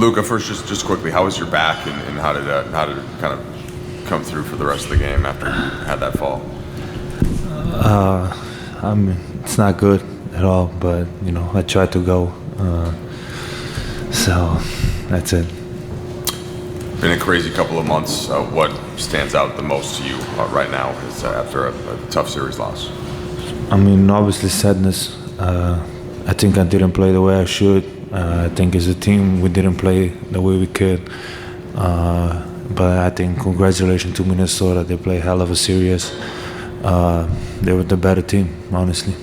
Luka, first, just quickly, how was your back, and how did it kind of come through for the rest of the game after you had that fall? I mean, it's not good at all, but I tried to go. So that's it. Been a crazy couple of months. What stands out the most to you right now is after a tough series loss? I mean, obviously sadness. I think I didn't play the way I should. I think as a team we didn't play the way we could. But I think congratulations to Minnesota. They play a hell of a series. They were the better team, honestly.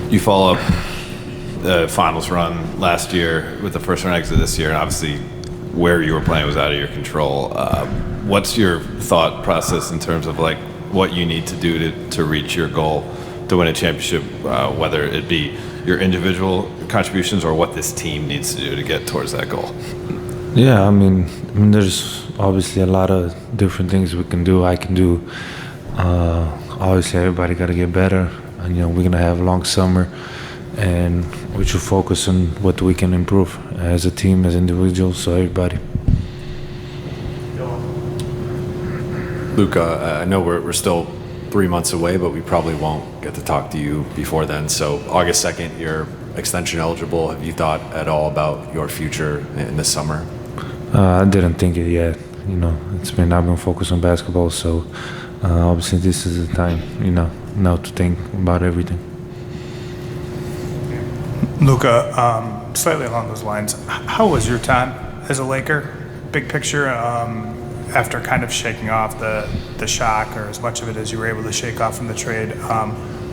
You follow up the finals run last year with the first round exit this year, and obviously where you were playing was out of your control. What's your thought process in terms of like what you need to do to reach your goal to win a championship, whether it be your individual contributions or what this team needs to do to get towards that goal? Yeah, I mean there's obviously a lot of different things we can do. I can do. Obviously, everybody got to get better. And, we're gonna have a long summer, and we should focus on what we can improve as a team, as individuals, so everybody. Luka, I know we're still 3 months away, but we probably won't get to talk to you before then. So August 2nd, you're extension eligible. Have you thought at all about your future in the summer? I didn't think it yet. I've been focused on basketball, so obviously this is the time, now to think about everything. Luka, slightly along those lines, how was your time as a Laker? Big picture, after kind of shaking off the shock, or as much of it as you were able to shake off from the trade,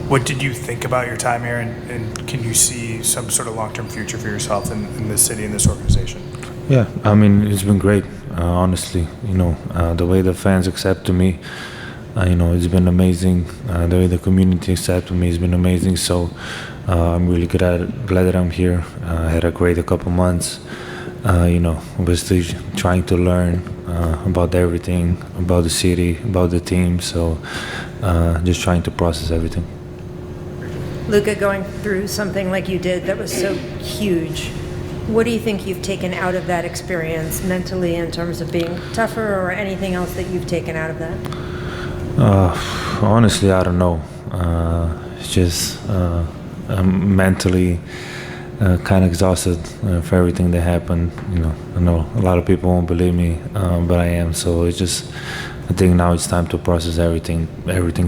what did you think about your time here, and can you see some sort of long-term future for yourself in this city and this organization? Yeah, I mean, it's been great, honestly. The way the fans accepted me, it's been amazing. The way the community accepted me has been amazing. So I'm really glad that I'm here. I had a great couple months. We're still trying to learn about everything, about the city, about the team. So just trying to process everything. Luka, going through something like you did that was so huge, what do you think you've taken out of that experience mentally in terms of being tougher, or anything else that you've taken out of that? Honestly, I don't know. It's just I'm mentally kind of exhausted for everything that happened. I know a lot of people won't believe me, but I am. So it's just, I think now it's time to process everything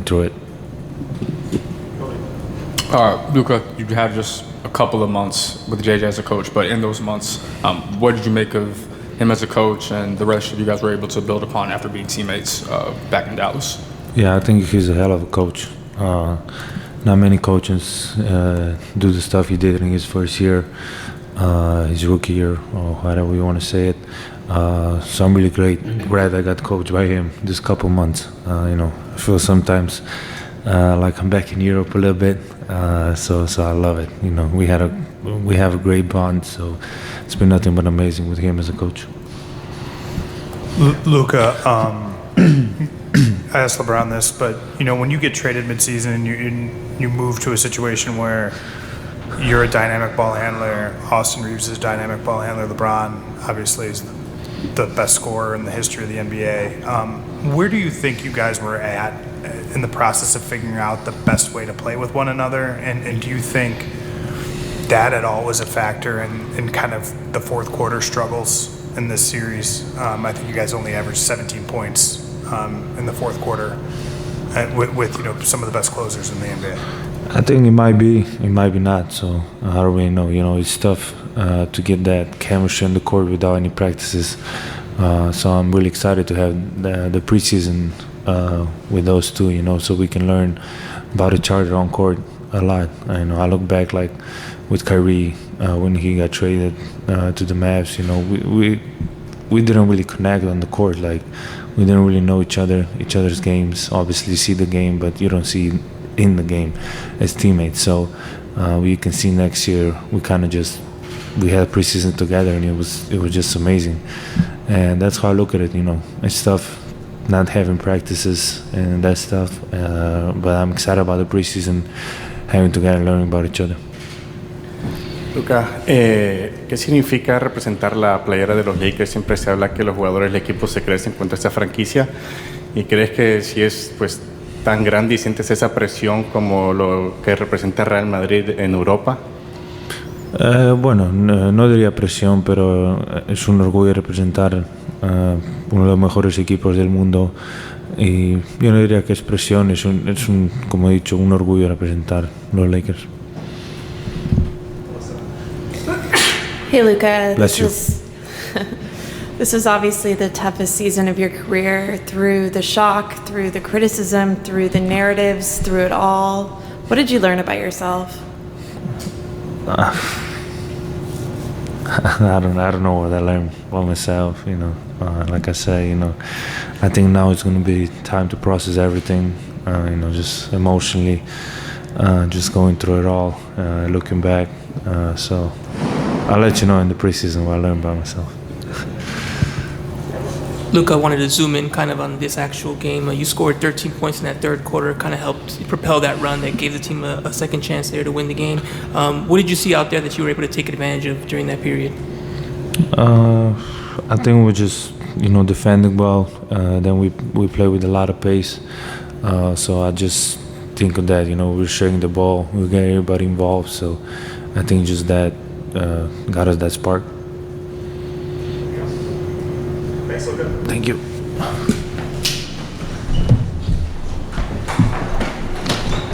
through it. Luka, you had just a couple of months with JJ as a coach, but in those months, what did you make of him as a coach and the relationship you guys were able to build upon after being teammates back in Dallas? Yeah, I think he's a hell of a coach. Not many coaches do the stuff he did in his first year, his rookie year, or whatever you want to say it. So I'm really glad I got coached by him this couple months. I feel sometimes like I'm back in Europe a little bit. So I love it. We have a great bond. So it's been nothing but amazing with him as a coach. Luka, I asked LeBron this, but when you get traded midseason and you move to a situation where you're a dynamic ball handler, Austin Reeves is a dynamic ball handler, LeBron obviously is the best scorer in the history of the NBA. Where do you think you guys were at in the process of figuring out the best way to play with one another? And do you think that at all was a factor in kind of the fourth quarter struggles in this series? I think you guys only averaged 17 points in the fourth quarter with some of the best closers in the NBA. I think it might be not. So I don't really know. It's tough to get that chemistry on the court without any practices. So I'm really excited to have the preseason with those two, so we can learn about each other on court a lot. I look back like with Kyrie when he got traded to the Mavs. We didn't really connect on the court. Like we didn't really know each other's games. Obviously, you see the game, but you don't see in the game as teammates. So we can see next year we kind of we had preseason together, and it was just amazing. And that's how I look at it. It's tough not having practices and that stuff, but I'm excited about the preseason having together and learning about each other. Luka, ¿qué significa representar la playera de los Lakers? Siempre se habla que los jugadores del equipo se crecen contra esta franquicia. ¿Y crees que si es pues tan grande y sientes esa presión como lo que representa Real Madrid en Europa? Bueno, no diría presión, pero es un orgullo representar uno de los mejores equipos del mundo. Y yo no diría que es presión, es un, como he dicho, un orgullo representar los Lakers. Hey, Luka. Bless you. This was obviously the toughest season of your career, through the shock, through the criticism, through the narratives, through it all. What did you learn about yourself? I don't know what I learned about myself, you know. Like I say, you know, I think now it's going to be time to process everything, you know, just emotionally, just going through it all, looking back. So I'll let you know in the preseason what I learned about myself. Luka, wanted to zoom in kind of on this actual game. You scored 13 points in that third quarter, kind of helped propel that run that gave the team a second chance there to win the game. What did you see out there that you were able to take advantage of during that period? I think we just, you know, defending well. Then we play with a lot of pace. So I just think of that, you know, we're sharing the ball, we get everybody involved. So I think just that got us that spark. Thanks, Luka. Thank you.